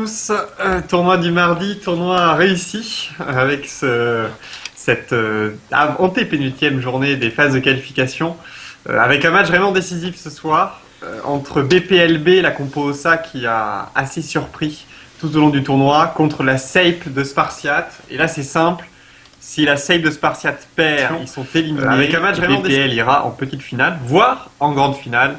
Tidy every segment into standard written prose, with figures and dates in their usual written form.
tous. Tournoi du mardi, tournoi réussi avec cette antépénultième journée des phases de qualification, avec un match vraiment décisif ce soir entre BPLB, la compo OSA qui a assez surpris tout au long du tournoi, contre la SAPE de Spartiate. Et là c'est simple, si la SAPE de Spartiate perd, ils sont éliminés. Avec un match vraiment BPL ira en petite finale, voire en grande finale.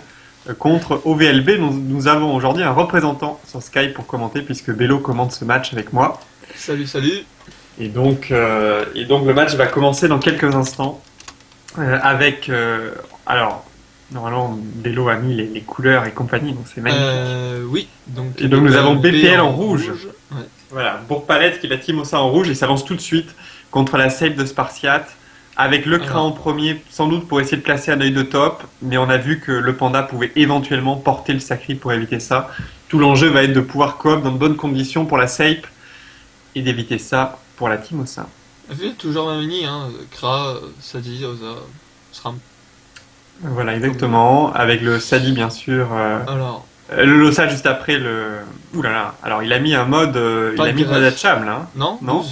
Contre OVLB, nous avons aujourd'hui un représentant sur Skype pour commenter, puisque Bello commente ce match avec moi. Salut, salut. Et donc le match va commencer dans quelques instants avec... alors, normalement, Bello a mis les couleurs et compagnie, donc c'est magnifique. Oui. Et donc nous avons BPL en rouge. Ouais. Voilà, Bourg-Palette qui va Team OSA en rouge et s'avance tout de suite contre la SAPE de Spartiate. Avec le Crin en premier, sans doute pour essayer de placer un œil de top, mais on a vu que le Panda pouvait éventuellement porter le sacri pour éviter ça. Tout l'enjeu va être de pouvoir coop dans de bonnes conditions pour la SAPE et d'éviter ça pour la Team OSA. Vu toujours la mini, hein, Kra, Sadi, Oza, SRAM. Voilà, exactement. Avec le Sadi, bien sûr. Alors, le Losa juste après le. Ouh là là. Alors, il a mis un mode. Il a mis le mode Hatcham là. Non. Non.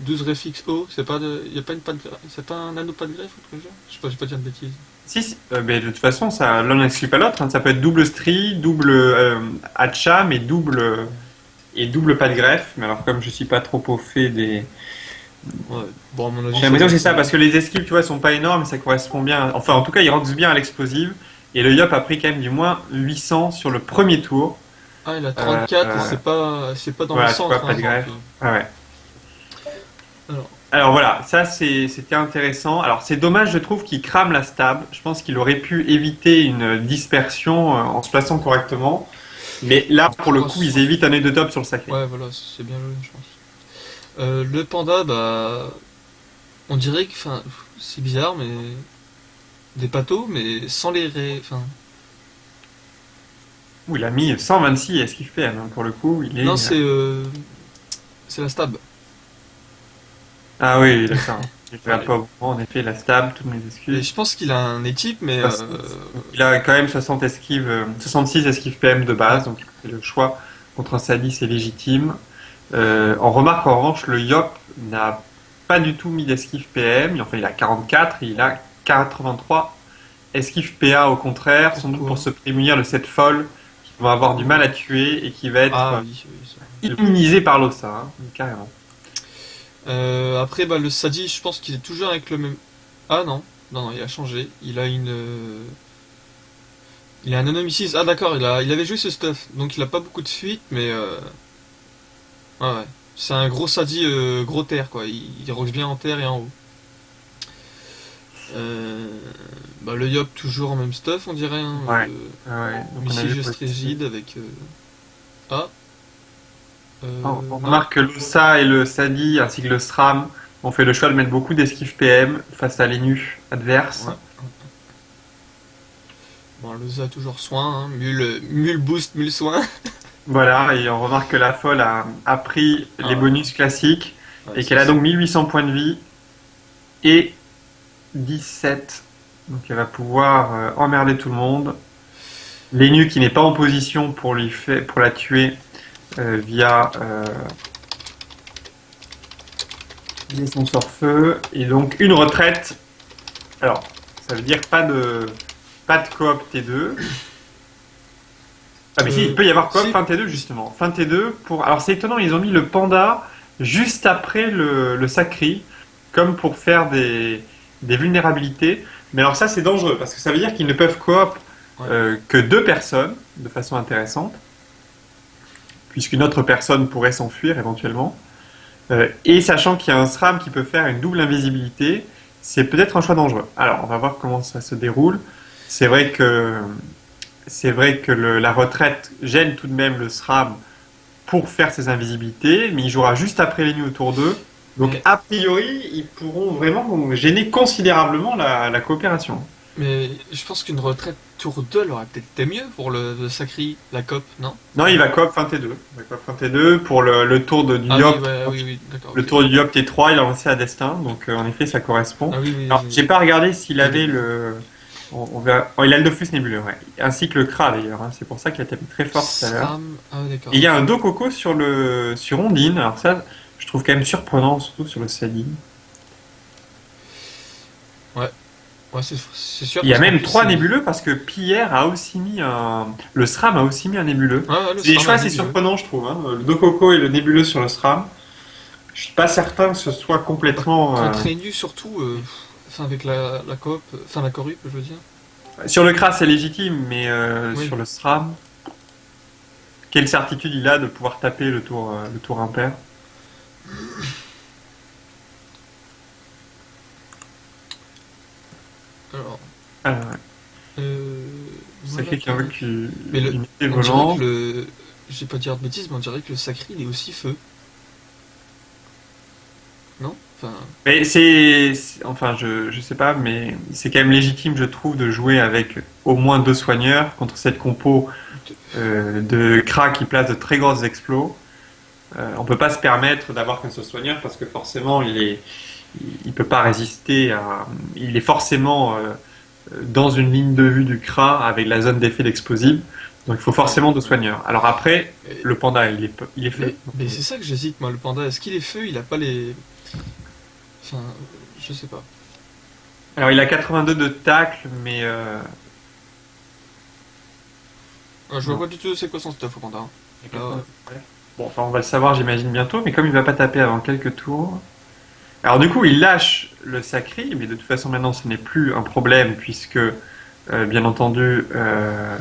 12 réfix O, c'est pas de. Y a pas une patte greffe. C'est pas un nano pas de greffe ou quelque chose. Je sais pas, j'ai pas dire de bêtises. Si, mais de toute façon, ça l'un n'exclut pas l'autre. Hein. Ça peut être double stri, double Hatcham et double pas de greffe. Mais alors, comme je suis pas trop au fait des. Ouais. Bon, à mon avis. J'ai l'impression que c'est ça, parce que les esquives, tu vois, sont pas énormes, mais ça correspond bien. Enfin, en tout cas, il rentre bien à l'explosive. Et le Yop a pris quand même du moins 800 sur le premier tour. Ah, il a 34 et c'est pas dans voilà, le centre. Pas de greffe. Ouais. Alors. Alors voilà, ça c'était intéressant. Alors c'est dommage, je trouve, qu'il crame la stab. Je pense qu'il aurait pu éviter une dispersion en se plaçant correctement. Mais là, pour le coup, ils évitent un œil de top sur le sacré. Ouais, voilà, c'est bien joué, je pense. Le Panda, bah. On dirait que. Enfin, c'est bizarre, mais. Des patos, mais sans les Enfin. Ouh, il a mis 126 esquive PM, hein, pour le coup. Non, c'est la stab. Ah oui, d'accord. Je ne pas au courant, en effet, la stab, toutes mes Et excuses. je pense qu'il a un équipe, mais. Il a quand même 66 esquives PM de base, donc le choix contre un Sadi, c'est légitime. On remarque en revanche, le Yop n'a pas du tout mis d'esquive PM. Enfin, il a 44 et il a 83 esquive PA au contraire, sans doute pour se prémunir de cette folle qui va avoir du mal à tuer et qui va être immunisé par l'OSA, hein, carrément. Après, bah, le Sadi, je pense qu'il est toujours avec le même. Ah non, il a changé. Il a un nanomycise. Ah d'accord, il avait joué ce stuff, donc il a pas beaucoup de fuite, mais ouais. C'est un gros Sadi, gros terre quoi. Il roxe bien en terre et en haut. Bah, le Yop toujours en même stuff, on dirait. Hein, ouais. Missile juste rigide avec. On remarque que l'OSA et le Sadi ainsi que le SRAM ont fait le choix de mettre beaucoup d'esquive PM face à l'ENU adverse. Ouais. Bon, l'OSA toujours soin, hein. Mule boost, mule soin. Voilà, et on remarque que la folle a pris les bonus classiques et qu'elle a donc 1800 points de vie et 17. Donc elle va pouvoir emmerder tout le monde. L'ENU qui n'est pas en position pour la tuer. Via son sort-feu et donc une retraite. Alors ça veut dire pas de coop T2. Ah mais si, il peut y avoir coop fin T2 justement. Fin T2 pour. Alors c'est étonnant, ils ont mis le Panda juste après le Sacri comme pour faire des vulnérabilités. Mais alors ça c'est dangereux parce que ça veut dire qu'ils ne peuvent coop que 2 personnes de façon intéressante, puisqu'une autre personne pourrait s'enfuir éventuellement. Et sachant qu'il y a un SRAM qui peut faire une double invisibilité, c'est peut-être un choix dangereux. Alors, on va voir comment ça se déroule. C'est vrai que la retraite gêne tout de même le SRAM pour faire ses invisibilités, mais il jouera juste après les nuits autour d'eux. Donc, a priori, ils pourront vraiment gêner considérablement la coopération. Mais je pense qu'une retraite tour 2 elle aurait peut-être été mieux pour le Sacri, la COP, non? Non, il va coop fin T2. Il va coop fin T2 pour le tour du Yop. Oui, d'accord. Le tour du Yop T3, il a lancé à Destin, donc en effet ça correspond. Ah, oui, Alors, j'ai pas regardé s'il avait On verra. Oh, il a le Dofus nébuleux, ouais. Ainsi que le Kra d'ailleurs, hein. C'est pour ça qu'il a tapé très fort tout à l'heure. SRAM. Ah ouais, d'accord. Et il y a un Dokoko sur Ondine. Alors ça, je trouve quand même surprenant, surtout sur le Sadi. Ouais, ouais, c'est sûr Il y a parce qu'en même plus, trois nébuleux parce que Pierre a aussi mis un. Le SRAM a aussi mis un nébuleux. ouais, ouais, le C'est des SRAM choix a assez nébuleux. surprenants, je trouve, hein. Le Dokoko et le nébuleux sur le SRAM. Je suis pas certain que ce soit Bah, complètement. contre Enu surtout, enfin avec la coop, enfin la corrup, je veux dire. Sur le Kra, c'est légitime, mais Oui. sur le SRAM, quelle certitude il a de pouvoir taper le tour impair? Alors, Ah, ouais. euh, voilà. Sacré qu'un veut qu'il Mais il mettait on dirait volant. que le, je vais pas dire de bêtises, mais on dirait que le sacré il est aussi feu, non? Enfin, Mais enfin, je sais pas, mais c'est quand même légitime, je trouve, de jouer avec au moins deux soigneurs contre cette compo de- de Kra qui place de très grosses explos. On peut pas se permettre d'avoir qu'un seul soigneur parce que forcément, il peut pas résister à, il est forcément dans une ligne de vue du Kra avec la zone d'effet d'explosible. Donc il faut ouais, forcément deux ouais. soigneurs. Alors après, Et- le panda, il est feu. mais c'est ça que j'hésite, moi, le panda. Est-ce qu'il est feu? Il a pas les, enfin, je sais pas. Alors il a 82 de tacle, mais Ah, je vois non. pas du tout c'est quoi son stuff au panda, hein. Il a Là, 82. Ouais. Bon, enfin on va le savoir, j'imagine bientôt. Mais comme il va pas taper avant quelques tours, alors du coup il lâche le sacri, mais de toute façon maintenant ce n'est plus un problème puisque bien entendu euh,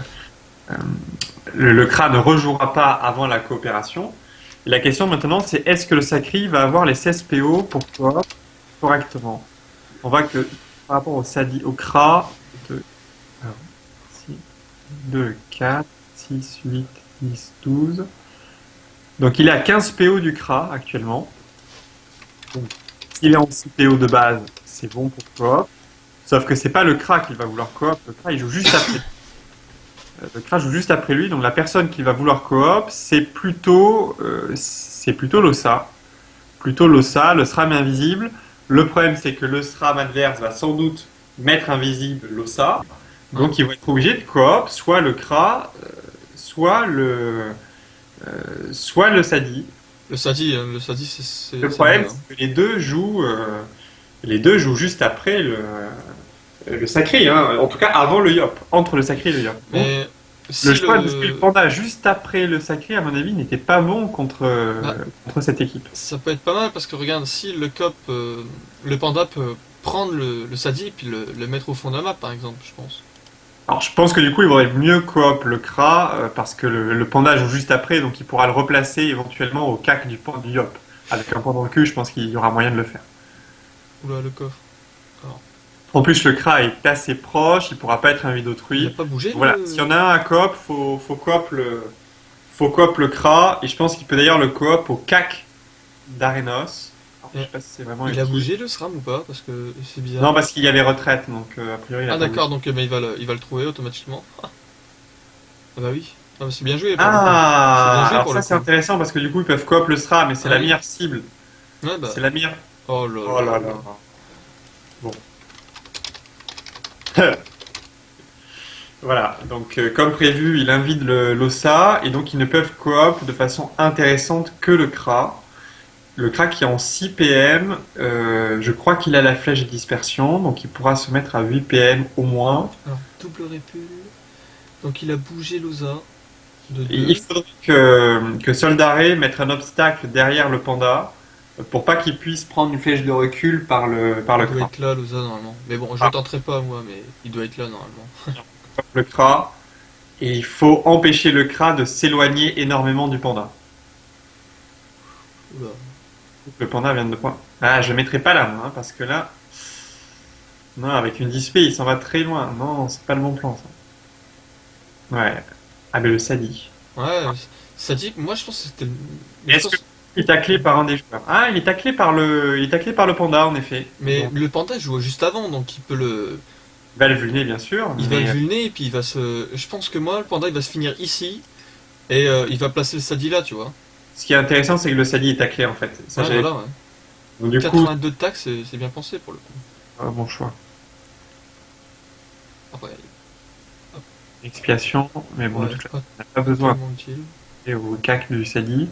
le Kra ne rejouera pas avant la coopération. Et la question maintenant c'est est-ce que le sacri va avoir les 16 PO pour coop correctement? On voit que par rapport au Sadi, au Kra, 2, 6, 2, 4, 6, 8, 10, 12. Donc il est à 15 PO du Kra actuellement. Donc s'il est en 6 PO de base, c'est bon pour coop. Sauf que c'est pas le Kra qui va vouloir coop, le Kra il joue juste après. Le Kra joue juste après lui, donc la personne qui va vouloir coop, c'est plutôt l'Ossa. Plutôt l'Ossa, le SRAM invisible. Le problème c'est que le SRAM adverse va sans doute mettre invisible l'Ossa. ouais. Donc ils vont être obligés de coop, soit le Kra, soit le Sadi. Le Sadi, Le c'est mieux, problème, hein. c'est que les deux jouent juste après le sacré, hein. En tout cas avant le Yop, entre le sacré et le Yop. Donc, Mais le si choix de jouer le le, panda juste après le sacré, à mon avis, n'était pas bon bah, contre cette équipe. ça peut être pas mal parce que regarde, si le cop, le panda peut prendre le Sadi et puis le mettre au fond de la map, par exemple, je pense. Alors, je pense que du coup, il vaudrait mieux coop le Kra, parce que le panda joue juste après, donc il pourra le replacer éventuellement au cac du Yop. Avec un panda de cul, je pense qu'il y aura moyen de le faire. Oula, le coffre. Alors, En plus, le Kra est assez proche, il pourra pas être un vide il a d'autrui. pas bougé Voilà, s'il y le. en a un à coop, faut coop le Kra, et je pense qu'il peut d'ailleurs le coop au cac d'Arenos. Alors, je sais pas si c'est vraiment Il a utile. bougé le SRAM ou pas? Parce que c'est bizarre. Non, parce qu'il y avait retraite, donc a priori il a Ah pas bougé. d'accord, donc mais il va le trouver automatiquement. Ah bah oui. Ah, bah, c'est bien joué pour le coup. C'est bien Ah, joué alors pour le ça c'est coup. intéressant parce que du coup ils peuvent coop le SRA, mais c'est Ah la oui. meilleure cible. Ouais bah. C'est la meilleure. Oh là Oh là là là. là. Bon. Voilà, donc comme prévu, il invite l'OSA et donc ils ne peuvent coop de façon intéressante que le CRA. Le CRA qui est en 6 PM, je crois qu'il a la flèche de dispersion, donc il pourra se mettre à 8 PM au moins. Alors, double répul. Donc il a bougé l'OSA de Et il 2. faudrait que Soldaré mette un obstacle derrière le panda pour pas qu'il puisse prendre une flèche de recul par Il le doit CRA. être là l'OSA normalement. Mais bon, je Ah, le tenterai pas moi, mais il doit être là normalement. le CRA. Et il faut empêcher le CRA de s'éloigner énormément du panda. Oula. Le panda vient de point. Ah, je mettrai pas là, moi, hein, parce que là, non, avec une dispé, il s'en va très loin. Non, c'est pas le bon plan, ça. Ouais. Ah, mais le Sadi. Ouais, ça dit, moi je pense que c'était. Je Est-ce que pense. il est taclé par un des joueurs? Ah, il est taclé par le panda, en effet. Mais Donc, le panda joue juste avant, donc il peut le. il va le vulner, bien sûr, Il va le mais vulner et puis il va se. Je pense que moi, le panda il va se finir ici et il va placer le Sadi là, tu vois. ce qui est intéressant, c'est que le Sadi est taclé, en fait. Ça, Ouais, voilà, ouais. Donc, du coup, 82 de taxe, c'est bien pensé pour le coup. bon choix. Après, Expiation, mais bon, de ouais, toute façon, pas, on n'a pas pas besoin tellement utile. au cac du Sadi.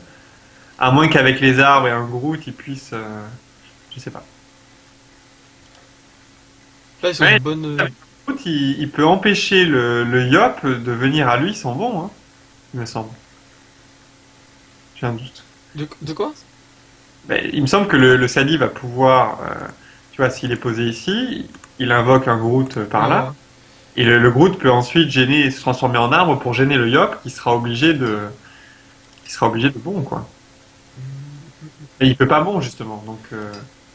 À moins qu'avec les arbres et un Groot, ils puissent. Je sais pas. Là, ils ont une Ouais, bonne. avec le Groot, il peut empêcher le Yop de venir à lui sans bon, hein, il me semble. J'ai un doute. De quoi? Mais il me semble que le Sadi va pouvoir. Tu vois, s'il est posé ici, il invoque un Groot par Ouais, là. ouais. Et le Groot peut ensuite gêner et se transformer en arbre pour gêner le Yop qui sera obligé de bon, quoi. Et il peut pas bon, justement. Donc,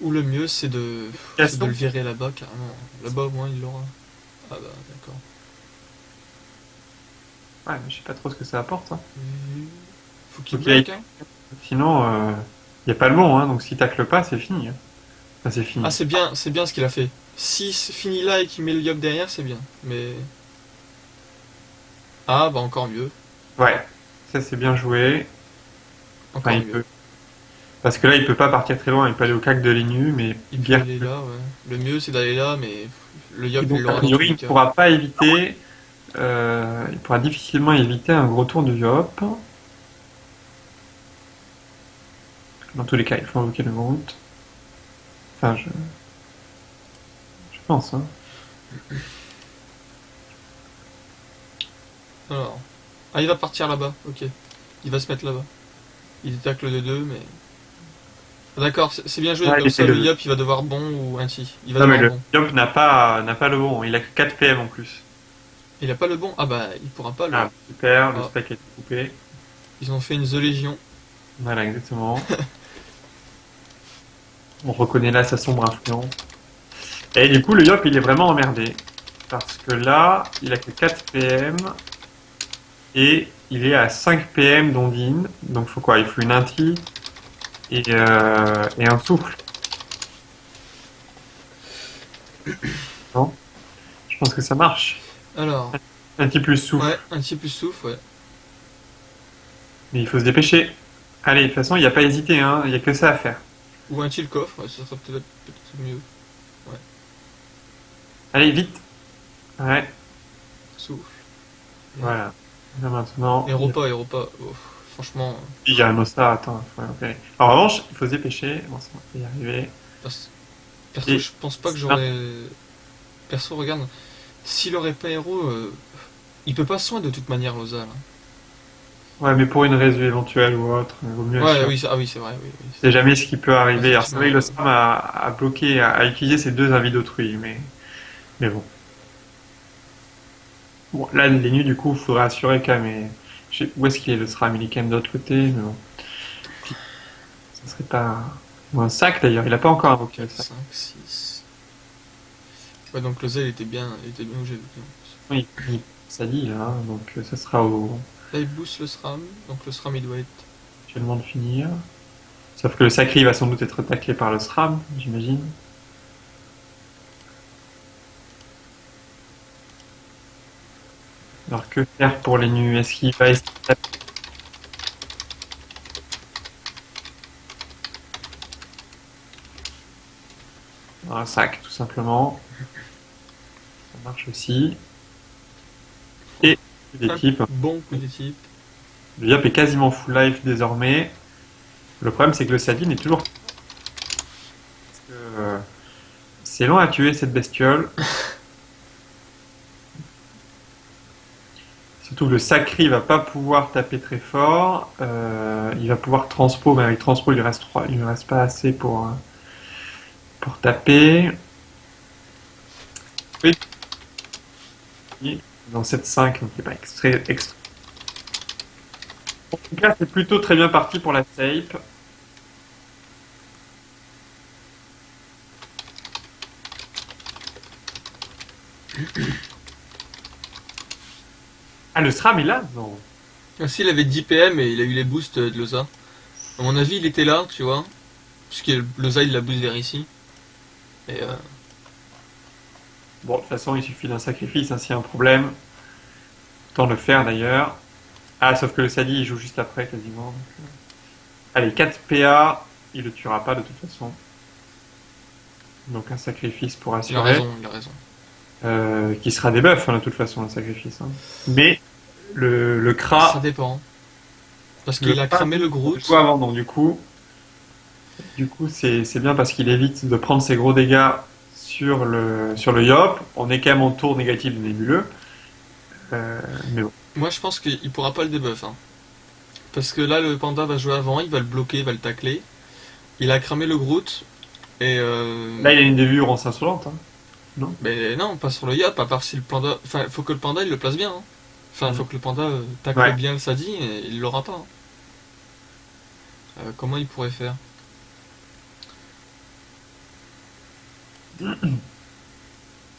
Ou le mieux, c'est de le question. virer là-bas, carrément. Là-bas, au moins, il l'aura. Ah bah, d'accord. Ouais, mais je sais pas trop ce que ça apporte, hein. Faut qu'il Faut qu'il aille. bloque, hein. Sinon, il y a pas le bon, hein. Donc, si tacle pas, c'est fini, hein. Enfin, c'est Ah, fini. c'est bien ce qu'il a fait. Si c'est fini là et qu'il met le yop derrière, c'est bien. Mais. Ah, bah, encore mieux. Ouais. Ça, c'est bien joué. Enfin, Encore il mieux. peut. Parce que là, il peut pas partir très loin. Il peut aller au cac de l'Inu, mais Il peut guère aller plus. là, ouais. Le mieux, c'est d'aller là, mais le Et yop, il donc, a l'aura dans tous priori, il les ne cas. pourra pas éviter. Il pourra difficilement éviter un gros tour du Yop. Dans tous les cas, il faut invoquer le Groot. Enfin, je pense, hein. Alors. Ah, il va partir là-bas, ok. Il va se mettre là-bas. Il tacle de 2, mais. Ah, d'accord, c'est bien joué. Ouais, Comme ça, le yop, il va devoir bon ou anti. Il va non, mais devoir le bon. Yop n'a pas le bon. Il a que 4 PM en plus. Il a pas le bon. Ah, bah, il pourra pas le. Ah, super, le Ah, spec a été coupé. ils ont fait une The Légion. Voilà, exactement. On reconnaît là sa sombre influence. Et du coup, le Yop, il est vraiment emmerdé. Parce que là, il a que 4 PM. Et il est à 5 PM d'Ondine. Donc, faut quoi? Il faut une inti et un souffle. Non? Je pense que ça marche. Alors. Inti plus souffle. Ouais, un petit plus souffle, ouais. Mais il faut se dépêcher. Allez, de toute façon, il n'y a pas hésité, hein. Il n'y a que ça à faire. Ou un chill coffre, ouais, ça sera peut-être mieux. Ouais, Allez, vite. Ouais, souffle. voilà. Là maintenant, Et repas. Oh, franchement, il y a un Osta, attends, faut l'appeler. En revanche, il faut se dépêcher. Bon, ça, on va y arriver. pers- perso, Et, je pense pas que j'aurais. Perso, regarde, s'il aurait pas héros, il peut pas soin de toute manière, Loza, là. ouais, mais pour une résu éventuelle ou autre, il vaut mieux Ouais, assurer. oui, ah oui, c'est vrai, oui, oui. C'est jamais ce qui peut arriver. Alors, c'est vrai Effectivement, que le SRAM a bloqué, a utilisé ces deux invités d'autrui, mais bon. Bon, là, les nus, du coup, il faudrait assurer quand même. Où est-ce qu'il est le SRAM? Il est quand même de l'autre côté, mais bon. Puis, ça serait pas. Ou un sac d'ailleurs, il a pas encore invoqué le 4, sac. 5, 6. Ouais, donc Loza, il était bien où j'ai vu. Oui, ça dit là, hein, donc ça sera Là, il booste le SRAM, donc le SRAM, il doit être. actuellement de finir. Sauf que le sacré va sans doute être taclé par le SRAM, j'imagine. Alors que faire pour les nus? Est-ce qu'il va essayer de taper dans un sac, tout simplement? Ça marche aussi. Et des Un types. bon coup des types. Le Yop est quasiment full life désormais. Le problème, c'est que le Sadine est toujours. Parce que, c'est long à tuer cette bestiole. Surtout que le Sacri va pas pouvoir taper très fort. Il va pouvoir transpo, mais avec transpo, il lui reste pas assez pour taper. Oui, dans 7-5, donc c'est pas extra. En tout cas, c'est plutôt très bien parti pour la tape. Ah, le SRAM est là? Non. Ainsi, il avait 10 PM et il a eu les boosts de Loza. À mon avis, il était là, tu vois. Puisque Loza, il la boost vers ici. Et Bon, de toute façon, il suffit d'un sacrifice, hein, s'il y a un problème. Autant le faire d'ailleurs. Ah, sauf que le Sadi, il joue juste après, quasiment. Allez, 4 PA, il le tuera pas de toute façon. Donc un sacrifice pour il a assurer. raison, il a raison. qui sera des buffs, hein, de toute façon, le sacrifice. Hein. Mais le Ça Kra, dépend. Parce le qu'il a Kra, cramé le on le Groot. joue avant, donc du coup, c'est bien parce qu'il évite de prendre ses gros dégâts sur le Yop. On est quand même en tour négatif du nébuleux. Mais bon. Moi, je pense qu'il pourra pas le debuff. Hein. Parce que là, le panda va jouer avant, il va le bloquer, il va le tacler. Il a cramé le Groot. Et Là, il a une dévurance insolente. Hein. Non? mais non, pas sur le Yop, à part si le panda. Enfin, faut que le panda il le place bien. Hein. Enfin, faut Mm. que le panda tacle Ouais. bien le Sadi et il l'aura pas. Hein. Comment il pourrait faire?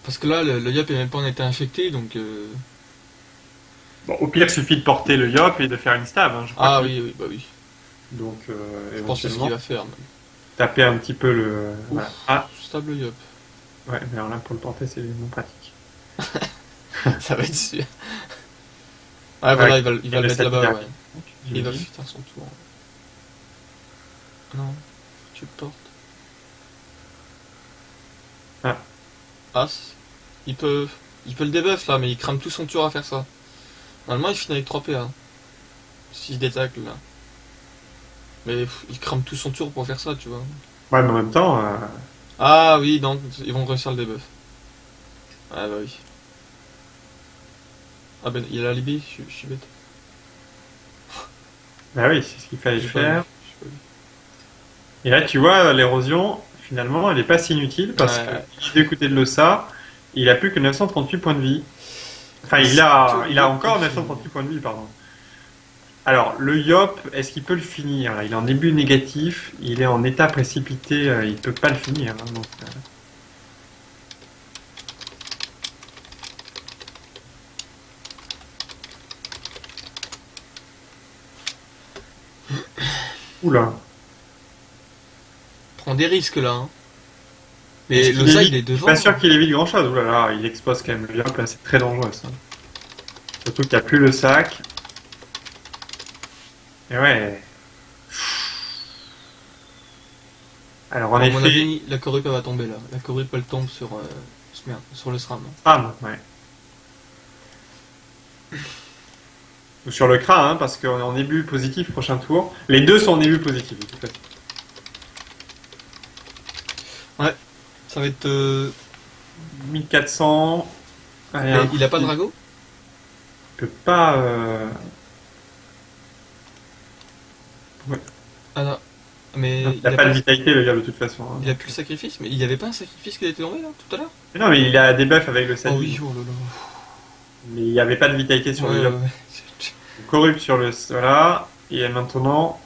Parce que là, le Yop est même pas en été infecté, donc. Bon, au pire, il suffit de porter le Yop et de faire une stab. Hein. Je crois Ah que oui, oui, bah oui. donc Je pense que c'est ce qu'il éventuellement va faire. Même. taper un petit peu le. Ouf, Voilà. Ah, stable Yop. ouais. Mais alors là, pour le porter, c'est vraiment pratique. Ça va être sûr. Ah Ouais, voilà, il va le le mettre Sadi là-bas, derrière. ouais. Il va J'imagine. faire son tour. Non, tu le portes. Ah, As. Il peut. Il peut le debuff là, mais il crame tout son tour à faire ça. Normalement, il finit avec 3 PA. S'il détacle là. Mais il crame tout son tour pour faire ça, tu vois. ouais, mais en même temps, Ah oui, donc ils vont réussir le debuff. Ah bah oui. Ah ben, il a l'alibi, je suis bête. bah oui, c'est ce qu'il fallait J'ai pas vu. faire. J'ai pas Et là, tu vois, l'érosion, finalement, elle est pas si inutile vu. parce que Ouais. du côté de l'Ossa, il a plus que 938 points de vie. Enfin, Surtout le il a Yop peut encore finir. 938 points de vie, pardon. Alors, le Yop, est-ce qu'il peut le finir là? Il est en début négatif, il est en état précipité, il peut pas le finir. Hein, donc, Oula. Prend des risques là. Hein. Est-ce Mais qu'il Loza, il évite? est Je suis devant. pas Hein. sûr qu'il évite grand-chose. Ouh là là, il expose quand même le Yop, là, c'est très dangereux ça. Surtout qu'il n'y a plus le sac. Et ouais. Alors, en À mon effet, avis, la corrupe elle va tomber là. La corrupe elle tombe sur, merde, sur le SRAM. ouais. Ou sur le CRA, hein, parce qu'on est en début positif prochain tour. Les deux sont en début positif, de toute façon. Ouais, ça va être. 1400. Allez, Mais il a pas de Drago? il peut pas. Ouais. Ah non. Mais Non, il a pas de vitalité, le gars, de toute façon. Hein. il a plus le sacrifice? Mais il y avait pas un sacrifice qui était tombé là tout à l'heure? Mais non, mais il a des buffs avec le Oh Sadi. oui, oh là là. Mais il n'y avait pas de vitalité sur Ouais, le ouais, Yop. ouais. Corrupt sur le. Voilà. Et maintenant,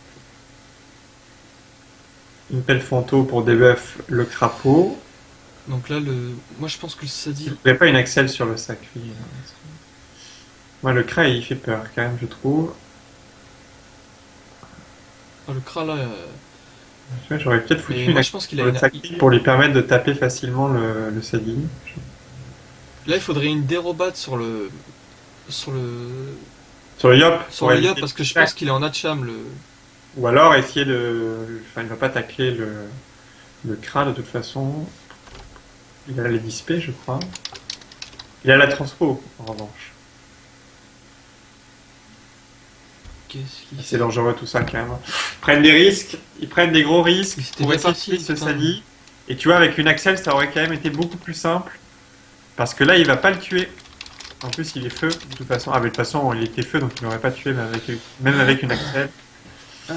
une pelle fanto pour debuff le crapaud. Donc là, moi je pense que le Il Sadi. ne faudrait pas une Axel sur le sac, lui. Moi, le cra, il fait peur, quand même, je trouve. Ah, le Kra là. Tu vois, j'aurais peut-être foutu Mais une moi je Axel pense qu'il sur a le une. sac pour lui permettre de taper facilement le Sadi. Là, il faudrait une dérobade sur le. Sur le Yop, Sur pour le Yop éviter parce que le je sac. pense qu'il est en Hatcham le. Ou alors essayer de. Enfin, il va pas tacler le Kra de toute façon. Il a les dispés, je crois. Il a la transpo, en revanche. Qu'est-ce qu'il C'est fait? dangereux tout ça quand même. Ils prennent des risques, ils prennent des gros risques Mais c'était pour bien essayer de parti, tuer ce putain. Sadi. Et tu vois, avec une Axel, ça aurait quand même été beaucoup plus simple. Parce que là, il va pas le tuer. En plus, il est feu, de toute façon. Ah, mais de toute façon, il était feu, donc il l'aurait pas tué, même avec une Axel. Ah.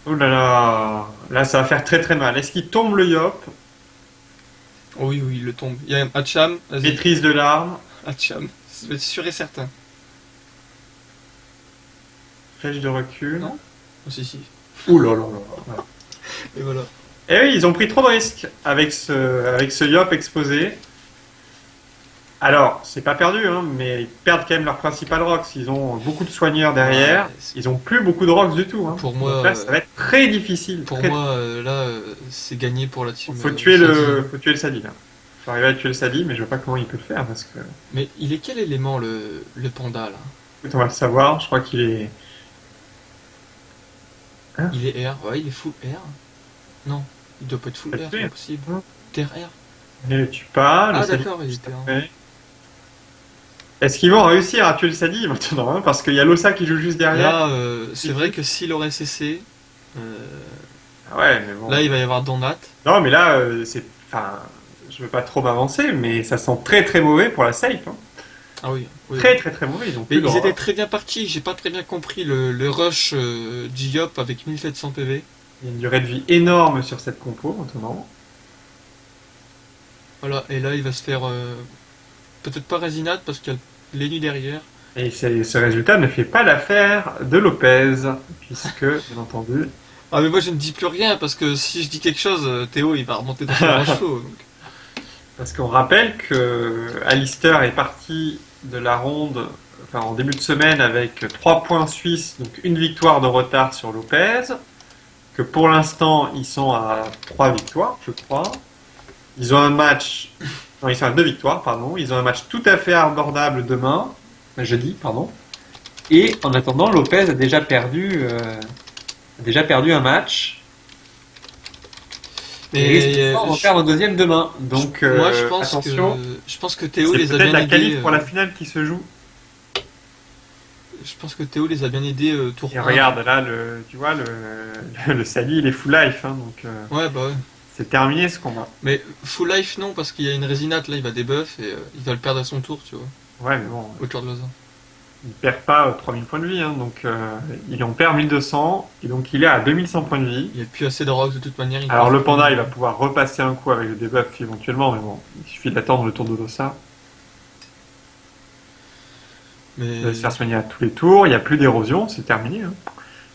Oh là là. Là, ça va faire très très mal. Est-ce qu'il tombe le Yop? Oh oui, oui, il le tombe. Il y a un Hatcham, vas-y. Maîtrise de l'arme. Hatcham, c'est sûr et certain. Flèche de recul. Non. Oh, si, si. Ouh là là là. Voilà. Et voilà. Et oui, ils ont pris trop de risques avec ce Yop exposé. Alors, c'est pas perdu, hein, mais ils perdent quand même leur principal Rox. Ils ont beaucoup de soigneurs derrière. Ouais, Ils ont plus beaucoup de Rox du tout. Hein. Pour moi, Donc là, ça va être très difficile. Pour très- moi, là, c'est gagné pour la team. Faut Sadi. faut tuer le Sadi là. Faut arriver à tuer le Sadi, mais je vois pas comment il peut le faire parce que. Mais il est quel élément le panda là? Écoute, on va le savoir. Je crois qu'il est. Hein. Il est air, ouais, il est full air. Non, il doit pas être full Pas air, tuer. c'est impossible. Non. Terre air. Ne le tue pas, le Ah Sadi d'accord, il juste était en... après. Est-ce qu'ils vont réussir à tuer le Sadi maintenant, hein, parce qu'il y a Losa qui joue juste derrière. Là, c'est vrai que s'il aurait cessé, euh, Ah ouais, mais bon. là il va y avoir Donat. Non, mais là, enfin, je veux pas trop m'avancer, mais ça sent très très mauvais pour la safe, hein. Ah oui, oui, oui. Très très très mauvais, ils ont Mais plus le ils étaient droit. très bien partis, j'ai pas très bien compris le rush du Yop avec 1700 PV. Il y a une durée de vie énorme sur cette compo maintenant. Voilà, et là il va se faire peut-être pas Résinade parce qu'il y a Lenny derrière. Et ce résultat ne fait pas l'affaire de Lopez, puisque, bien entendu, Ah mais moi je ne dis plus rien parce que si je dis quelque chose, Théo il va remonter dans son grand chevaux. Donc. parce qu'on rappelle que Alistair est parti de la ronde, enfin en début de semaine avec 3 points suisses, donc une victoire de retard sur Lopez, que pour l'instant ils sont à 3 victoires, je crois. Ils ont un match, non ils sont à 2 victoires, pardon. Ils ont un match tout à fait abordable demain, jeudi, pardon. Et en attendant, Lopez a déjà perdu un match. Et risque Mais d'en perdre un deuxième demain. Donc moi attention, je pense que Théo c'est les a peut-être bien la aidés. qualif pour la finale qui se joue. Je pense que Théo les a bien aidés tour Et 1. regarde là, tu vois, le Sally il est full life, hein, donc Ouais bah ouais. c'est terminé ce combat. Mais full life non parce qu'il y a une Résinate là il va débuff et il va le perdre à son tour tu vois. Ouais, mais bon, Autour de Lausanne. il perd pas 3000 points de vie, hein, donc il en perd 1200, et donc il est à 2100 points de vie. Il n'y a plus assez de rocks de toute manière. Il Alors pourra le faire panda, plus il va pouvoir repasser un coup avec le debuff éventuellement, mais bon, il suffit d'attendre le tour de Dossa. Il va Mais se faire soigner à tous les tours, il n'y a plus d'érosion, c'est terminé, hein.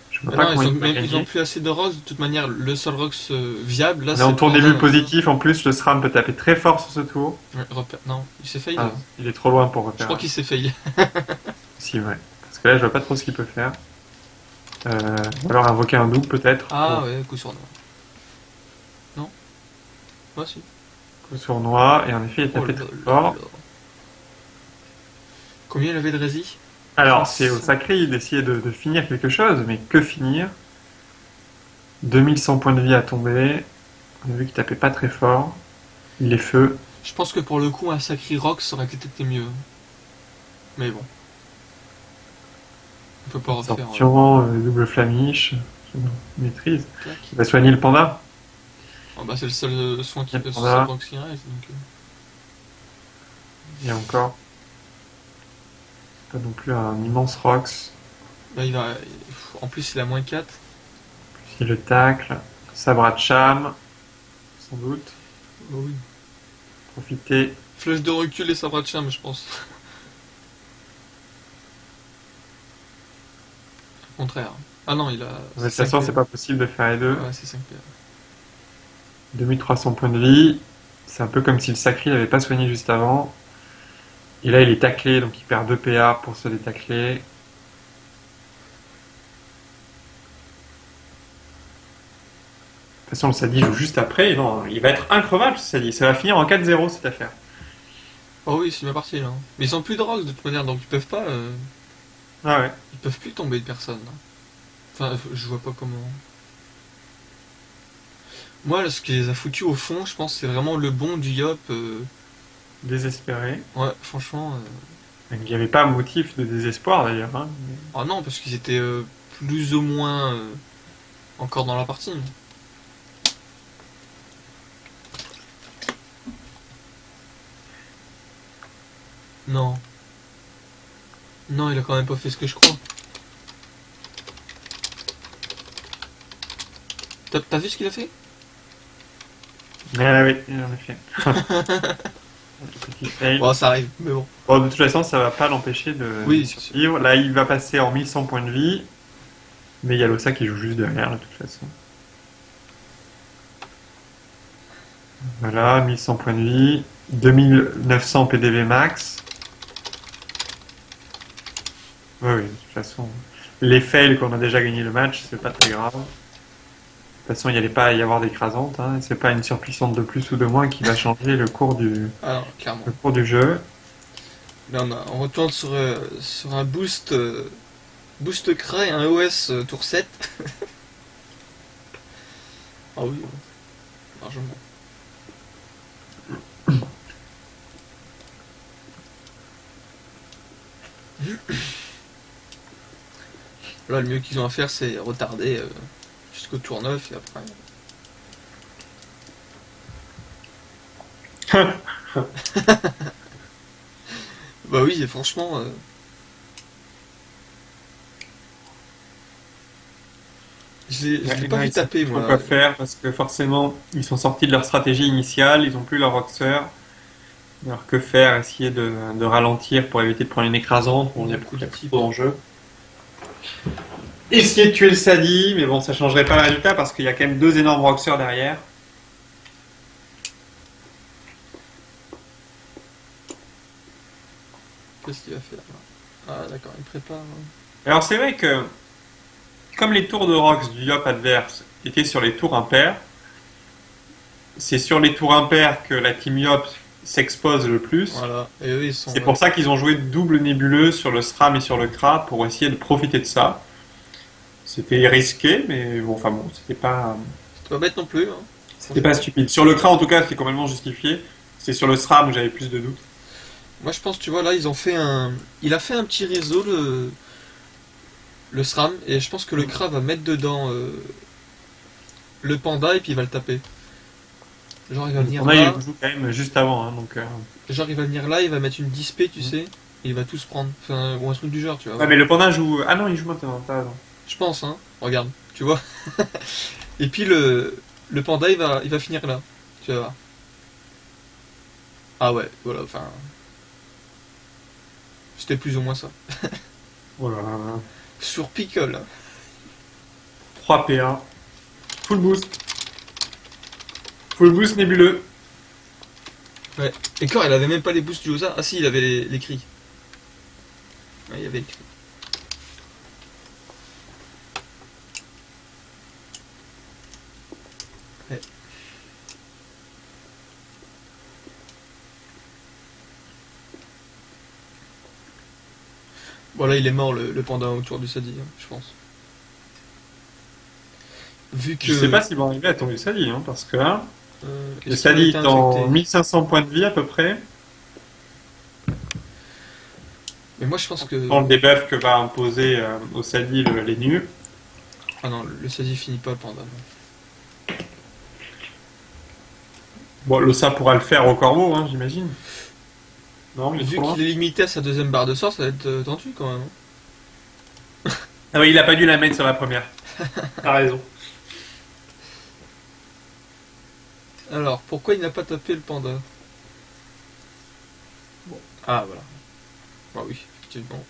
Je vois ah pas non, comment il va ils ont gagner. plus assez de rocks de toute manière. Le seul rocks viable là On est en c'est le tour panda. début positif, en plus le SRAM peut taper très fort sur ce tour. Ouais, non, il s'est failli Ah, là. il est trop loin pour Je repérer. crois qu'il s'est failli. Si, ouais. Parce que là, je vois pas trop ce qu'il peut faire. Ou alors invoquer un double peut-être. Ah Pour ouais, coup sur noix. Non. Ah si. coup sournois. Et en effet, il a Oh tapé là très là là. fort. Combien il avait de rési? Alors, c'est au 300. sacré d'essayer de finir quelque chose, mais que finir? 2100 points de vie à tomber. On a vu qu'il tapait pas très fort. Il est feu. Je pense que pour le coup un sacré rock ça aurait peut-être été mieux. Mais bon, on peut pas refaire. Absorption, double flamiche. Je maîtrise. Clac. Il va soigner le panda. Ah bah c'est le seul soin qui Le seul panda. rock qui reste. Donc, Et encore. Pas non plus un immense Rox. là il va. En plus il a moins 4. Il le tacle. Sabre à Cham. Sans doute. Oh oui. Profiter. Flèche de recul et sabre de cham, je pense. Au contraire. Ah non, il a. De toute 5 façon, c'est PV. pas possible de faire les deux. Ouais, c'est 5 PV. 2300 points de vie. C'est un peu comme si le sacré n'avait pas soigné juste avant. Et là, il est taclé, donc il perd 2 PA pour se détacler. De toute façon, le Sadi joue juste après. Non, il va être increvable, ce Sadi. Ça va finir en 4-0 cette affaire. Oh oui, c'est bien parti là. Mais ils ont plus de rocks de toute manière, donc ils peuvent pas. Ah ouais. Ils peuvent plus tomber de personne. Là. Enfin, je vois pas comment. Moi, là, ce qui les a foutus au fond, je pense, c'est vraiment le bon du Yop. Désespéré. Ouais, franchement. Il n'y avait pas motif de désespoir d'ailleurs, hein. Ah non, parce qu'ils étaient plus ou moins encore dans la partie. Non. Non, il a quand même pas fait ce que je crois. T'as vu ce qu'il a fait? Ah oui, en effet. Petit fail. Bon, ça arrive, mais bon. Bon, de toute façon, ça va pas l'empêcher de Oui, c'est sûr. survivre. Là, il va passer en 1100 points de vie. Mais il y a Losa qui joue juste derrière, de toute façon. Voilà, 1100 points de vie. 2900 PDV max. Oui, oui, de toute façon. Les fails qu'on a déjà gagné le match, c'est pas très grave. De toute façon, il n'y allait pas y avoir d'écrasante, hein. C'est pas une surpuissante de plus ou de moins qui va changer Ah non, clairement. le cours du jeu. Là, on retourne sur un boost, boost cray, un OS tour 7. Ah oui, largement. Là, le mieux qu'ils ont à faire, c'est retarder jusqu'au tour 9 et après. Bah oui, et franchement, je l'ai pas Là, vu ils savent taper, plus trop moi. quoi faire parce que forcément, ils sont sortis de leur stratégie initiale, ils ont plus leur roxeur. Alors que faire? Essayer de ralentir pour éviter de prendre une écrasante. Bon, il y a Coup il y de a plus type. trop d'enjeux. Essayer de tuer le Sadi, mais bon, ça changerait pas le résultat parce qu'il y a quand même deux énormes roxeurs derrière. Qu'est-ce qu'il va faire là? Ah, d'accord, il prépare. Hein. Alors c'est vrai que comme les tours de rox du Yop adverse étaient sur les tours impairs, c'est sur les tours impairs que la team Yop s'expose le plus. Voilà, et eux, ils sont. C'est Ouais. pour ça qu'ils ont joué double nébuleux sur le SRAM et sur le CRA pour essayer de profiter de ça. C'était risqué, mais bon, enfin bon, C'est pas bête non plus, hein. c'était pas stupide. Sur le CRA, en tout cas, c'était complètement justifié. C'est sur le SRAM où j'avais plus de doutes. Moi, je pense, tu vois, là, ils ont fait un. Il a fait un petit réseau, le SRAM, et je pense que le CRA va mettre dedans le panda et puis il va le taper. Genre, il va venir On a, là. il joue quand même juste avant, hein, donc. Genre, il va venir là, il va mettre une dispé, tu sais, et il va tout se prendre. Enfin, ou un truc du genre, tu vois. Ouais, mais le panda joue. Ah non, il joue maintenant. T'as raison. Je pense, hein. Regarde, tu vois. Et puis le panda, il va finir là. Tu vas voir. Ah ouais, voilà, enfin. C'était plus ou moins ça. Oh là là. Sur Pickle. 3 PA. Full boost. Full boost nébuleux. Ouais. Et Cor, il avait même pas les boosts du Osa. Ah si, il avait les cris. Ouais, il y avait les cris. Ouais. Bon là, il est mort le panda autour du Sadi, hein, je pense. Vu que Je sais pas s'ils vont arriver à tomber le Sadi, hein, parce que là, le est-ce qu'il a Sadi été est en infecté 1500 points de vie à peu près. Mais moi, je pense que Dans le debuff que va imposer au Sadi les nus. ah non, le Sadi finit pas le panda. Bon, le ça pourra le faire au corbeau, hein, j'imagine. Non, il est Vu trop loin. qu'il est limité à sa deuxième barre de sort, ça va être tendu quand même. Hein. Ah oui, il a pas dû la mettre sur la première. T'as raison. Alors, pourquoi il n'a pas tapé le panda? Ah voilà. Ah oui, effectivement.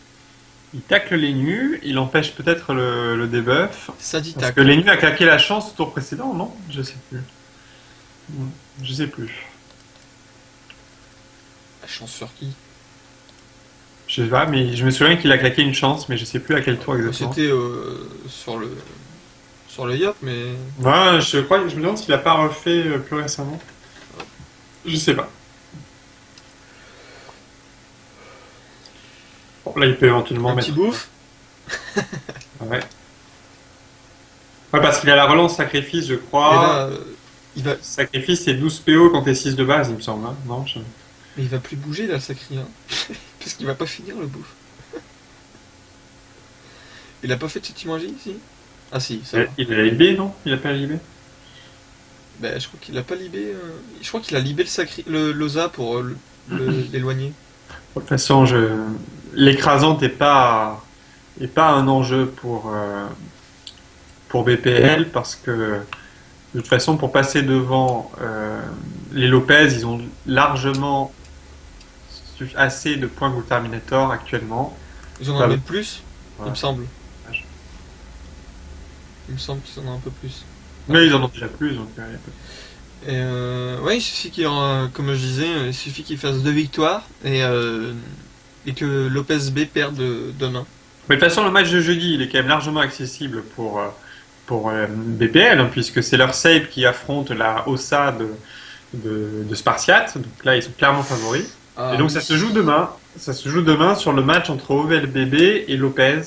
Il tacle les nus, il empêche peut-être le debuff. Sadi Parce tac. que les nus a claqué la chance au tour précédent, non? Je sais plus. Je sais plus. La chance sur qui? Je sais pas, mais je me souviens qu'il a claqué une chance, mais je sais plus à quel tour exactement. C'était sur le Yop, mais Ouais, je me demande s'il a pas refait plus récemment. Je sais pas. Bon, là, il peut éventuellement un petit mettre. bouffe. Ouais. Ouais, parce qu'il a la relance sacrifice, je Et crois. là, il va, Sacrifice, c'est 12 PO quand t'es 6 de base, il me semble. Hein. Non, mais il va plus bouger là, le sacré. Hein. Parce qu'il va pas finir le bouffe. Il a pas fait de cette magie ici? Ah si, ça va. Il a libé, non? Il a pas libé? Ben, je crois qu'il a pas libé. Je crois qu'il a libé le sacré, le l'Osa pour l'éloigner. De toute façon, l'écrasante est pas un enjeu pour BPL parce que de toute façon, pour passer devant les Lopez, ils ont largement assez de points Gold Terminator actuellement. Ils en ont Ça même plus, Ouais. il me semble. Il me semble qu'ils en ont un peu plus. Mais ils en ont déjà plus, donc y a pas Et ouais, il suffit qu'il, comme je disais, il suffit qu'il fasse 2 victoires et que Lopez B perde demain. Mais de toute façon, le match de jeudi, il est quand même largement accessible pour BPL, hein, puisque c'est leur save qui affronte la OSA de Spartiate. Donc là, ils sont clairement favoris. Ah, Et donc oui. ça se joue demain. Ça se joue demain sur le match entre OVLBB et Lopez.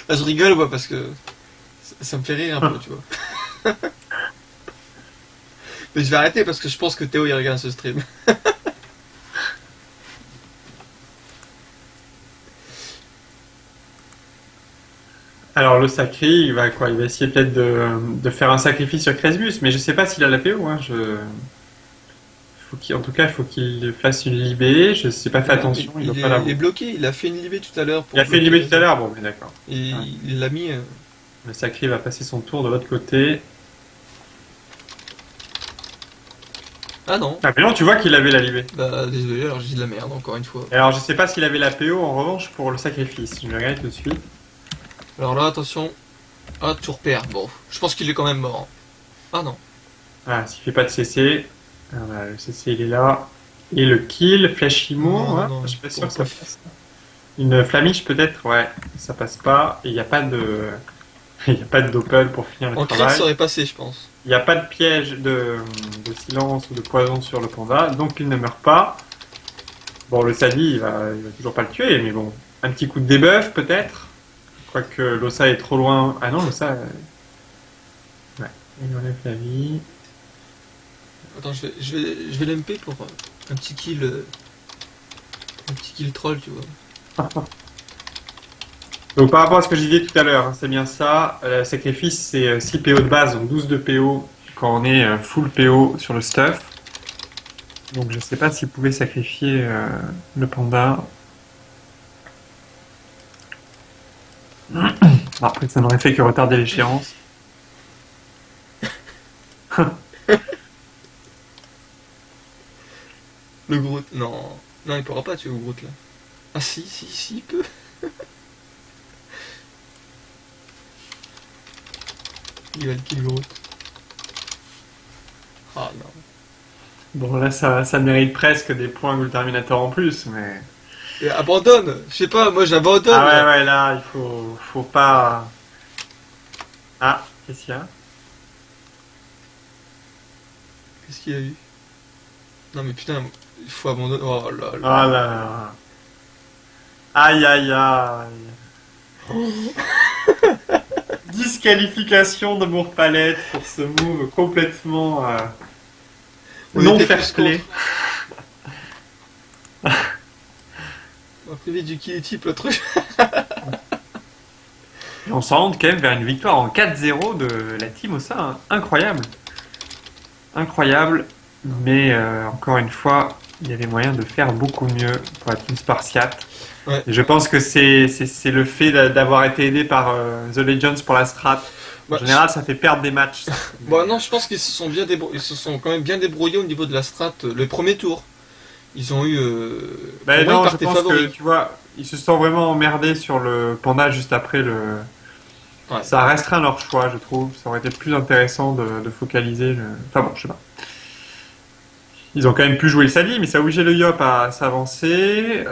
Ah, je rigole, ouais, parce que ça me fait rire un peu, tu vois. Mais je vais arrêter parce que je pense que Théo il regarde ce stream. Alors le sacré, il va quoi? Il va essayer peut-être de faire un sacrifice sur Cresbus, mais je sais pas s'il a la PO. Hein. En tout cas, il faut qu'il fasse une libé. Je sais pas fait Non, attention, il doit il pas est l'avoir. bloqué. Il a fait une libé tout à l'heure Il pour a fait une bloquer libé les tout à autres. l'heure, bon, mais d'accord. Et Ouais. il l'a mis. Le sacré va passer son tour de l'autre côté. Ah non. Ah mais non, tu vois qu'il avait la libé. Bah désolé, alors j'ai dit de la merde encore une fois. Et alors je sais pas s'il avait la PO en revanche pour le sacrifice. Je vais regarder tout de suite. Alors là, attention. Ah, tour pair. Bon, je pense qu'il est quand même mort. Ah non. Ah, s'il fait pas de CC. Ah, voilà, le CC il est là. Et le kill, Flashimo, Non, non, ouais, non. je suis pas sûr Bon, que ça passe. Une flamiche peut-être, ouais, ça passe pas. Et il n'y a pas de. Il n'y a pas de doppel pour finir le en crit, ça travail. aurait passé, je pense. Il n'y a pas de piège de silence ou de poison sur le panda, donc il ne meurt pas. Bon, le Sadi, il va toujours pas le tuer, mais bon, un petit coup de debuff peut-être. Quoique l'Ossa est trop loin. Ah non, l'Ossa. Ouais, il enlève la vie. Attends, je vais l'MP pour un petit kill. Un petit kill troll, tu vois. Donc par rapport à ce que je disais tout à l'heure, hein, c'est bien ça. Le sacrifice, c'est 6 PO de base, donc 12 de PO quand on est full PO sur le stuff. Donc je sais pas s'il pouvait sacrifier le panda. Après, ça n'aurait fait que retarder l'échéance. Le Groot, non. Non, il pourra pas tuer le Groot là. Ah si, il peut. Il va le kill Groot. Ah non. Bon, là, ça mérite presque des points Ghoul Terminator en plus, mais... Et abandonne. Je sais pas, moi j'abandonne. Ah là. ouais, là, il faut pas... Ah, qu'est-ce qu'il y a? Qu'est-ce qu'il y a eu? Non mais putain, il faut abandonner. Oh là Oh là. là là. Aïe, aïe, aïe. Disqualification de Mourpalette pour ce move complètement On non était fair tous play. On va priver du kill type le truc. Et on s'oriente quand même vers une victoire en 4-0 de la team Ossa. Hein. Incroyable. Incroyable. Mais encore une fois, il y avait moyen de faire beaucoup mieux pour la team Spartiate. Ouais. Et je pense que c'est le fait d'avoir été aidé par The Legends pour la strat. En Bah, général, ça fait perdre des matchs. Ça. Bon non, je pense qu'ils se sont ils se sont quand même bien débrouillés au niveau de la strat le premier tour. Ils ont eu. Ben pour moi, non, ils je partaient pense que favoris. tu vois, ils se sont vraiment emmerdés sur le panda juste après le. Ouais. Ça restreint leur choix, je trouve. Ça aurait été plus intéressant de focaliser le. Enfin bon, je sais pas. Ils ont quand même pu jouer le Sadi, mais ça a obligé le Yop à s'avancer.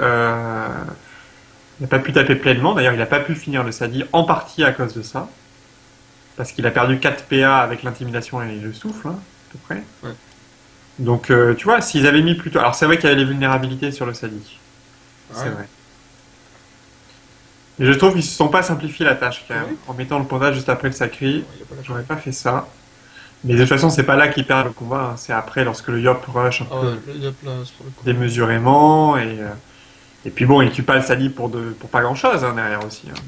Il n'a pas pu taper pleinement. D'ailleurs, il n'a pas pu finir le Sadi en partie à cause de ça. Parce qu'il a perdu 4 PA avec l'intimidation et le souffle, hein, à peu près. Ouais. Donc, tu vois, s'ils avaient mis plutôt. Alors, c'est vrai qu'il y avait les vulnérabilités sur le Sadi. C'est Ouais. vrai. Mais je trouve qu'ils se sont pas simplifié la tâche, quand même. Ouais. En mettant le panda juste après le sacri. Il y a pas la J'aurais pas fait ça. Mais de toute façon, c'est pas là qu'ils perdent le combat. Hein. C'est après, lorsque le Yop rush un Ah peu ouais, il y a place pour le coup. démesurément. Et puis bon, il tue pas le Sadi pour pas grand chose, hein, derrière aussi. Hein.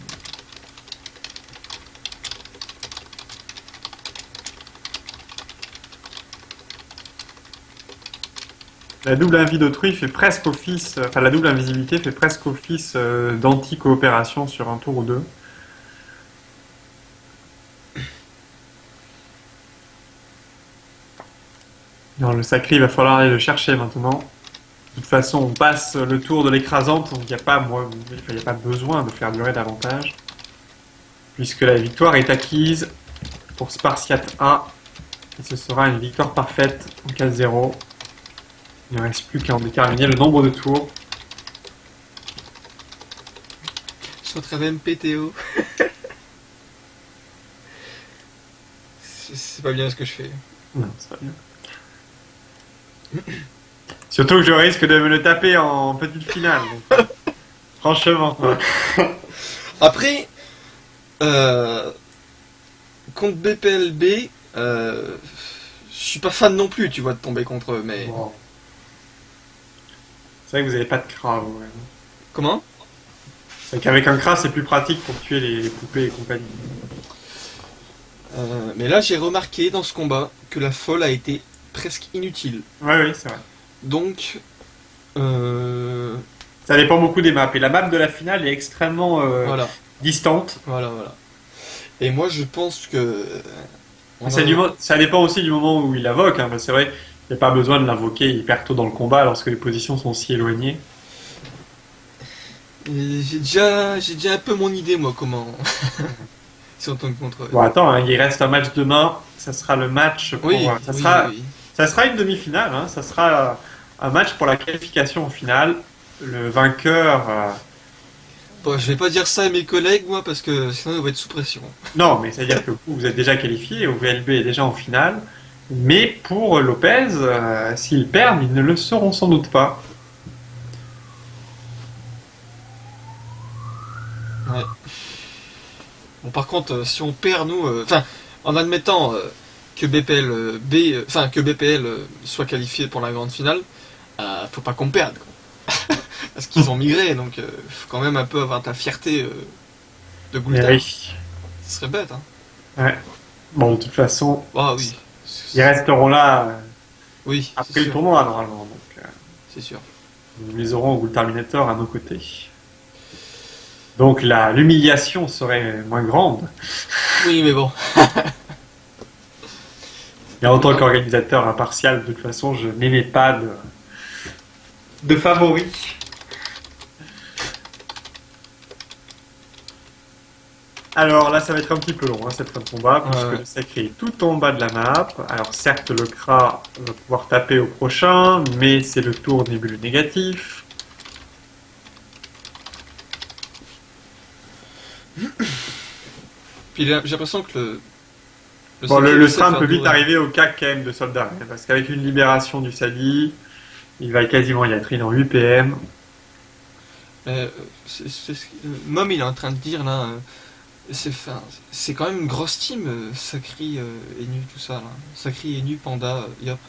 La double invi d'autrui fait presque office, enfin la double invisibilité fait presque office d'anti-coopération sur un tour ou deux. Non, le sacré, il va falloir aller le chercher maintenant. De toute façon, on passe le tour de l'écrasante, donc il n'y a pas, il y a pas besoin de faire durer davantage. Puisque la victoire est acquise pour Spartiate A. Et ce sera une victoire parfaite en 4-0. Il ne reste plus qu'à en déterminer le nombre de tours. Je suis en train d'MPTO. C'est pas bien ce que je fais. Non, c'est pas bien. Surtout que je risque de me le taper en petite finale. Donc, franchement. Après, contre BPLB, je suis pas fan non plus, tu vois, de tomber contre eux, mais. Bon. C'est vrai que vous n'avez pas de crave. Ouais. Comment? C'est qu'avec un Kra, c'est plus pratique pour tuer les poupées et compagnie. Mais là, j'ai remarqué dans ce combat que la folle a été presque inutile. Ouais, oui, c'est vrai. Donc, euh, Ça dépend beaucoup des maps. Et la map de la finale est extrêmement voilà, distante. voilà. Et moi, je pense que on Ça, a- ça dépend aussi du moment où il invoque. Hein, parce que c'est vrai qu'il n'y a pas besoin de l'invoquer hyper tôt dans le combat lorsque les positions sont si éloignées. j'ai déjà un peu mon idée, moi, comment si on tombe contre eux. Bon, attends, hein, il reste un match demain. Ça sera le match pour. Oui, oui, oui. Ça sera une demi-finale. Hein, ça sera un match pour la qualification en finale. Le vainqueur. Bon, je vais pas dire ça à mes collègues, moi, parce que sinon ils vont être sous pression. Non, mais c'est-à-dire que vous êtes déjà qualifié. OVLB est déjà en finale. Mais pour Lopez, s'ils perdent, ils ne le seront sans doute pas. Ouais. Bon, par contre, si on perd, nous, enfin, en admettant que BPL que BPL soit qualifié pour la grande finale, faut pas qu'on perde, quoi. Parce qu'ils ont migré, donc faut quand même un peu avoir ta fierté de Mais Gul'dan. oui. Ce serait bête, hein. Ouais. Bon, de toute façon, Ah oui, ils resteront là oui, c'est après le sûr, tournoi, normalement. Donc, c'est sûr. nous les aurons au Gould Terminator à nos côtés. Donc, l'humiliation serait moins grande. Oui, mais bon. Et en tant qu'organisateur impartial, de toute façon, je n'aimais pas de favoris. Alors là, ça va être un petit peu long, hein, cette fin de combat, puisque Ouais. le sacré est tout en bas de la map. Alors certes, le Kra va pouvoir taper au prochain, mais c'est le tour nébuleux négatif. Puis j'ai l'impression que le Bon, Saki le sait SRAM faire peut vite durer. arriver au CAC quand même de soldats, hein, parce qu'avec une libération du Sadi, il va quasiment y être en 8 PM. Mais Mom, il est en train de dire là. C'est quand même une grosse team, Sakri, Enu, tout ça là. Sakri, Enu, Panda, Yop.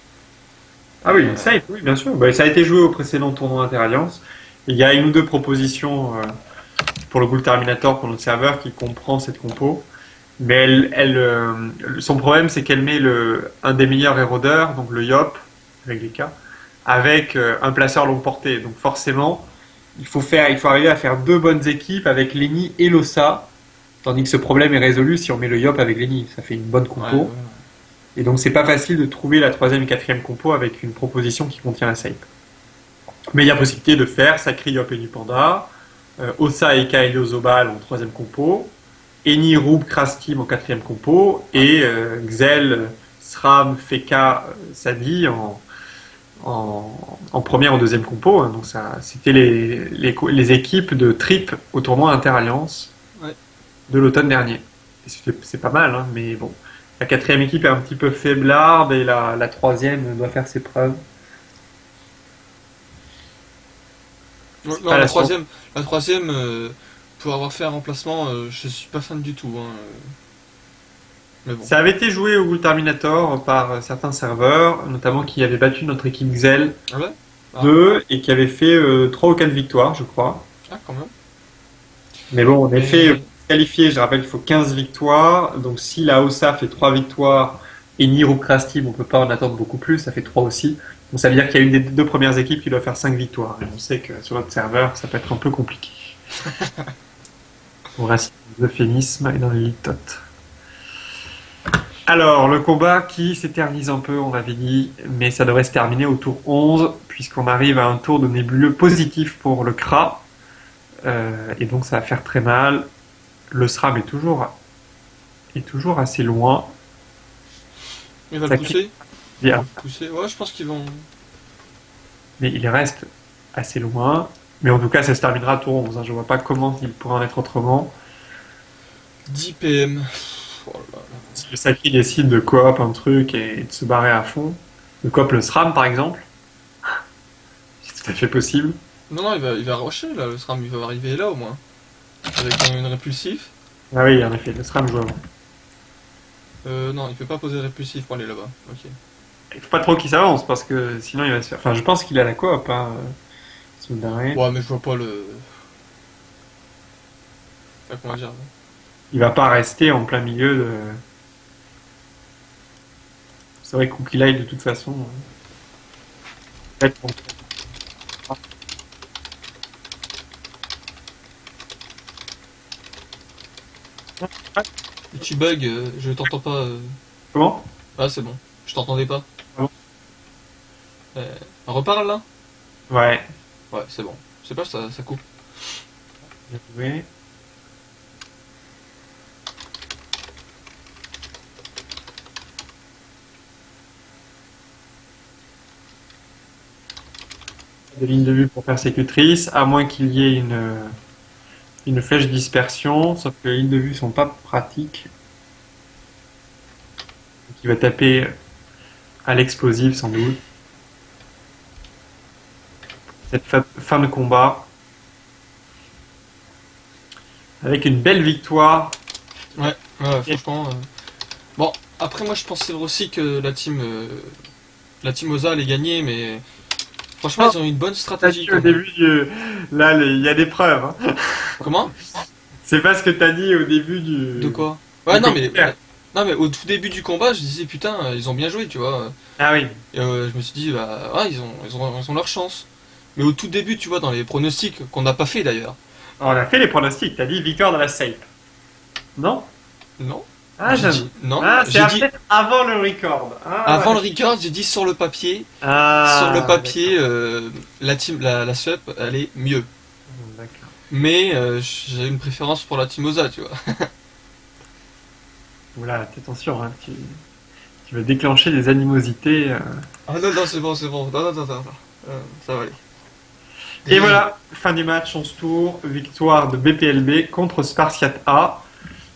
Ah oui, Euh, safe, oui, bien sûr. Bah, ça a été joué au précédent tournoi Interalliance. Il y a une ou deux propositions pour le Gould Terminator pour notre serveur qui comprend cette compo. Mais son problème, c'est qu'elle met un des meilleurs érodeurs, donc le Yop, avec les cas, avec un placeur longue portée. Donc forcément, il faut arriver à faire deux bonnes équipes avec Lenny et l'Ossa, tandis que ce problème est résolu si on met le Yop avec Lenny. Ça fait une bonne ouais. compo. Et donc c'est pas facile de trouver la troisième et quatrième compo avec une proposition qui contient la sape. Mais il y a possibilité de faire Sakri, Yop et Nupanda, Ossa, Eka et Zobal en troisième compo, Eni, Roub, Krastim en quatrième compo, et Xel, Sram, Feka, Sadi en première ou deuxième compo. Hein. Donc ça, c'était les équipes de trip au tournoi Interalliance Ouais. de l'automne dernier. Et c'est pas mal, hein, mais bon. La quatrième équipe est un petit peu faiblarde et la troisième doit faire ses preuves. Non, C'est pas la troisième pour avoir fait un remplacement, je suis pas fan du tout, hein. Mais bon. Ça avait été joué au Gould Terminator par certains serveurs, notamment qui avaient battu notre équipe Xel Ah ouais. Ah, 2 et qui avaient fait 3 ou 4 victoires, je crois. ah, quand même. Mais bon, en effet, Mais pour se qualifier, je rappelle qu'il faut 15 victoires. Donc si la OSA fait 3 victoires et Niro Krastim, on peut pas en attendre beaucoup plus, ça fait 3 aussi. Donc ça veut dire qu'il y a une des deux premières équipes qui doit faire 5 victoires. Et on sait que sur notre serveur, ça peut être un peu compliqué. On reste dans l'euphémisme et dans les litotes. Alors, le combat qui s'éternise un peu, on l'avait dit, mais ça devrait se terminer au tour 11, puisqu'on arrive à un tour de nébuleux positif pour le Kra. Et donc ça va faire très mal. Le SRAM est toujours assez loin. il va le Ça pousser. Bien. Pousser. Ouais, je pense qu'ils vont. Mais il reste assez loin. Mais en tout cas, ça se terminera à tour 11. Hein. Je vois pas comment il pourrait en être autrement. 10 PM. Oh là là. Si le Saki décide de coop un truc et de se barrer à fond, de coop le SRAM par exemple, c'est tout à fait possible. Non, il va rusher là, le SRAM, il va arriver là au moins. Avec une répulsif. Ah oui, en effet, le SRAM joue avant. Non, il peut pas poser de répulsif pour aller là-bas. Ok. Il faut pas trop qu'il s'avance parce que sinon il va se faire. Enfin, je pense qu'il a la coop, hein, Souldaré. Ouais, mais je vois pas le. Enfin, comment dire. Il va pas rester en plein milieu de. C'est vrai que Cookie Light, de toute façon. Va être bon. Tu bugs, je t'entends pas. Comment? Ah, c'est bon. Je t'entendais pas. Ah bon. On reparle là? Ouais. Ouais, c'est bon. Je sais pas, ça coupe. Bien joué. De ligne de vue pour persécutrice, à moins qu'il y ait une flèche dispersion, sauf que les lignes de vue sont pas pratiques. Donc il va taper à l'explosive sans doute. Cette fin de combat. Avec une belle victoire. Ouais, franchement. Bon, après, moi je pensais aussi que la team Oza allait gagner, mais franchement, ils ont eu une bonne stratégie Au quand même. début, là, il y a des preuves, hein. Comment? C'est pas ce que t'as dit au début du. De quoi? Ouais, du non, mais, commentaire. non, mais au tout début du combat, je disais putain, ils ont bien joué, tu vois. Ah oui. Et, je me suis dit, bah, ouais, ils ont leur chance. Mais au tout début, tu vois, dans les pronostics, qu'on n'a pas fait d'ailleurs. On a fait les pronostics. T'as dit victoire dans la safe. Non? Non? Ah, J'ai j'avoue. dit, non, Ah, c'est j'ai dit, peut-être avant le record. Ah, avant le ouais. record, j'ai dit sur le papier, Ah, la team, la SUP, elle est mieux. d'accord. Mais j'ai une préférence pour la team Oza, tu vois. Oula, attention, hein, tu vas déclencher des animosités. Ah non, non, c'est bon, c'est bon. Non, non, non, non, non. Ça va aller. Et voilà, fin du match, 11 tours, victoire de BPLB contre Spartiate A.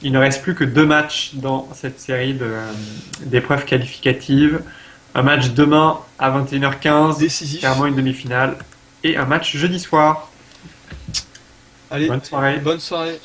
Il ne reste plus que 2 matchs dans cette série d'épreuves qualificatives. Un match demain à 21h15, Décisif. clairement une demi-finale, et un match jeudi soir. Allez, Bonne soirée. bonne soirée.